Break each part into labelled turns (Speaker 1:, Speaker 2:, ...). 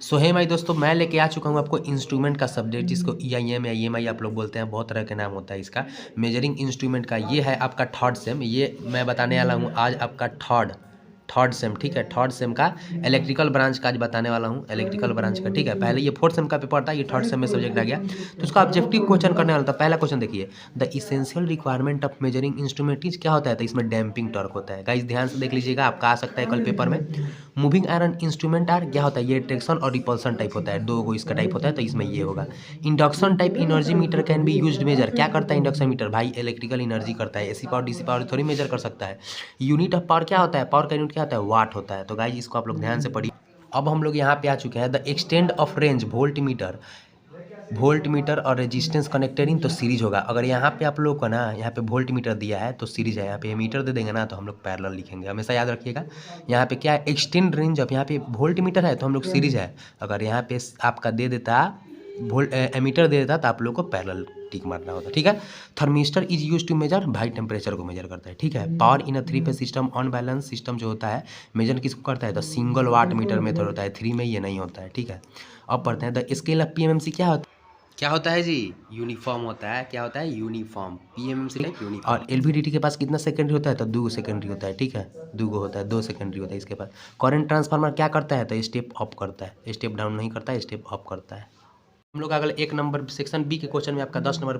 Speaker 1: सो हे माई दोस्तों, मैं लेके आ चुका हूँ आपको इंस्ट्रूमेंट का सब्जेक्ट, जिसको EIM या EMI आप लोग बोलते हैं। बहुत तरह के नाम होता है इसका। मेजरिंग इंस्ट्रूमेंट का ये है आपका थर्ड सेम। ये मैं बताने वाला हूँ आज आपका थर्ड सेम, ठीक है। थर्ड सेम का इलेक्ट्रिकल ब्रांच का आज बताने वाला हूँ, इलेक्ट्रिकल ब्रांच का, ठीक है। पहले ये फोर्थ सेम का पेपर था, ये थर्ड सेम में सब्जेक्ट आ गया, तो उसका ऑब्जेक्टिव क्वेश्चन करने वाला था। पहला क्वेश्चन देखिए, the essential requirement of measuring instrument is, क्या होता है? तो इसमें डैम्पिंग टॉर्क होता है। गाइस ध्यान से देख लीजिएगा, आपका आ सकता है कल पेपर में। मूविंग आयरन इंस्ट्रूमेंट आर, क्या होता है? ये ट्रेक्शन और रिपल्सन टाइप होता है, दो गो इसका टाइप होता है, तो इसमें ये होगा। Induction type energy meter can be used measure, क्या करता है इंडक्शन मीटर? भाई इलेक्ट्रिकल एनर्जी करता है, एसी पावर डीसी पावर थोड़ी मेजर कर सकता है। यूनिट ऑफ पावर क्या होता है? पावर का यूनिट क्या होता है? वाट होता है। तो गाइस इसको आप लोग ध्यान से पढ़िए। अब हम लोग यहाँ पे आ चुके हैं, the extend of range volt meter और रेजिस्टेंस कनेक्टरिंग, तो सीरीज होगा। अगर यहाँ पे आप लोग को ना, यहाँ पे वोल्ट मीटर दिया है तो सीरीज है, यहाँ पे मीटर दे देंगे ना तो हम लोग पैरेलल लिखेंगे, हमेशा याद रखिएगा। यहाँ पे क्या है? Extend range. अब यहाँ पे वोल्ट मीटर है तो हम लोग सीरीज है। अगर यहाँ पे आपका दे देता एमीटर दे देता तो आप लोग को पैरेलल टिक मारना होता, ठीक है। Thermistor is use to measure, भाई टेम्परेचर को मेजर करता है, ठीक है। Power in a three phase system, on balance system जो होता है मेजर किसको करता है? तो सिंगल वाट मीटर मेथड होता है, 3 में ये नहीं होता है, ठीक है। अब पढ़ते हैं, द स्केल ऑफ PMMC क्या होता है जी? यूनिफॉर्म होता है। क्या होता है? यूनिफॉर्म। PMMC type uniform. और LVDT के पास कितना सेकेंडरी होता है? तो 2 सेकेंडरी होता है, ठीक है। 2 होता है, 2 सेकेंडरी होता है इसके पास। करंट ट्रांसफार्मर क्या करता है? तो स्टेप अप करता है, स्टेप डाउन नहीं करता है, स्टेप अप करता है। हम लोग अगले 1 नंबर सेक्शन B के क्वेश्चन में आपका 10 नंबर,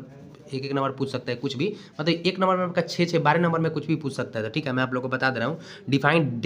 Speaker 1: एक नंबर पूछ सकता है कुछ भी, मतलब 1 नंबर में आपका 6 12 नंबर में कुछ भी पूछ सकता है, तो ठीक है। मैं आप लोगों को बता दे रहा हूँ। डिफाइंड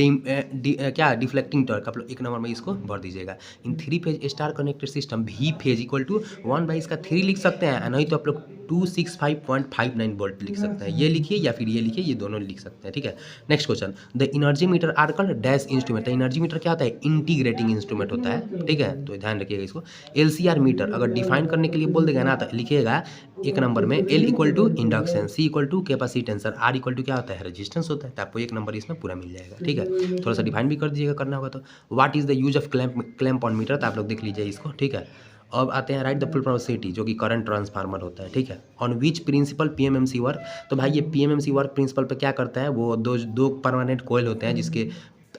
Speaker 1: क्या डिफ्लेक्टिंग टॉर्क, आप लोग 1 नंबर में इसको भर दीजिएगा। In 3 phase star connected system V phase equal to 1 by इसका 3 लिख सकते हैं, नहीं तो आप लोग 265.59 वोल्ट लिख सकते हैं। ये लिखिए या फिर ये लिखिए, ये दोनों लिख सकते हैं, ठीक है। Next question, the energy meter are called dash instrument. Energy meter क्या होता है? इंटीग्रेटिंग इंस्ट्रूमेंट होता है, ठीक है, तो ध्यान रखिएगा इसको। LCR मीटर अगर डिफाइन करने के लिए बोल देगा ना तो लिखिएगा 1 नंबर में L equal to induction, C equal to capacitance, R equal to क्या होता है? रेजिस्टेंस होता है। तो आपको 1 नंबर इसमें पूरा मिल जाएगा, ठीक है। थोड़ा सा डिफाइन भी कर दीजिएगा, करना होगा तो। What is the use of clamp on meter, तो आप लोग देख लीजिए इसको, ठीक है। अब आते हैं right the full form CT, जो कि करंट ट्रांसफार्मर होता है, ठीक है। On which principle PMMC work, तो भाई ये PMMC वर्क प्रिंसिपल पे क्या करता है? वो दो परमानेंट कोयल होते हैं जिसके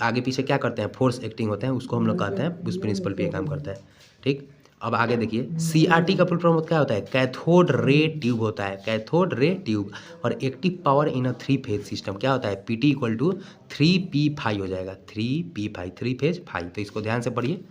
Speaker 1: आगे पीछे क्या करते हैं? फोर्स एक्टिंग होते हैं, उसको हम लोग कहते हैं, उस प्रिंसिपल पे ये काम करता है, ठीक। अब आगे देखिए, CRT का फुल फॉर्म क्या होता है? कैथोड रे ट्यूब होता है, कैथोड रे ट्यूब। और active power in a 3 phase system क्या होता है? PT इक्वल टू 3P5 हो जाएगा, 3P5, 3 फेज 5। तो इसको ध्यान से पढ़िए।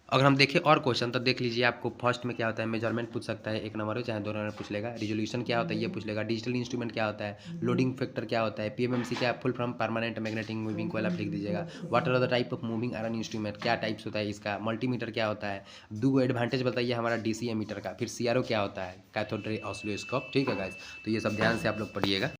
Speaker 1: अगर हम देखें और क्वेश्चन तो देख लीजिए, आपको फर्स्ट में क्या होता है? मेजरमेंट पूछ सकता है, 1 नंबर हो चाहे 2 नंबर पूछ लेगा। रिजोल्यूशन क्या होता है? ये पूछ लेगा। डिजिटल इंस्ट्रूमेंट क्या होता है? लोडिंग फैक्टर क्या होता है? PMMC क्या full from permanent magnetic moving coil, आप लिख दीजिएगा। What are the type of moving iron instrument, क्या टाइप्स होता है इसका? मल्टीमीटर क्या होता है? 2 एडवांटेज बताइए हमारा DCA मीटर का। फिर CRO क्या होता है? कैथोड रे ऑसिलोस्कोप, ठीक है गाइस। तो ये सब ध्यान से आप लोग पढ़िएगा।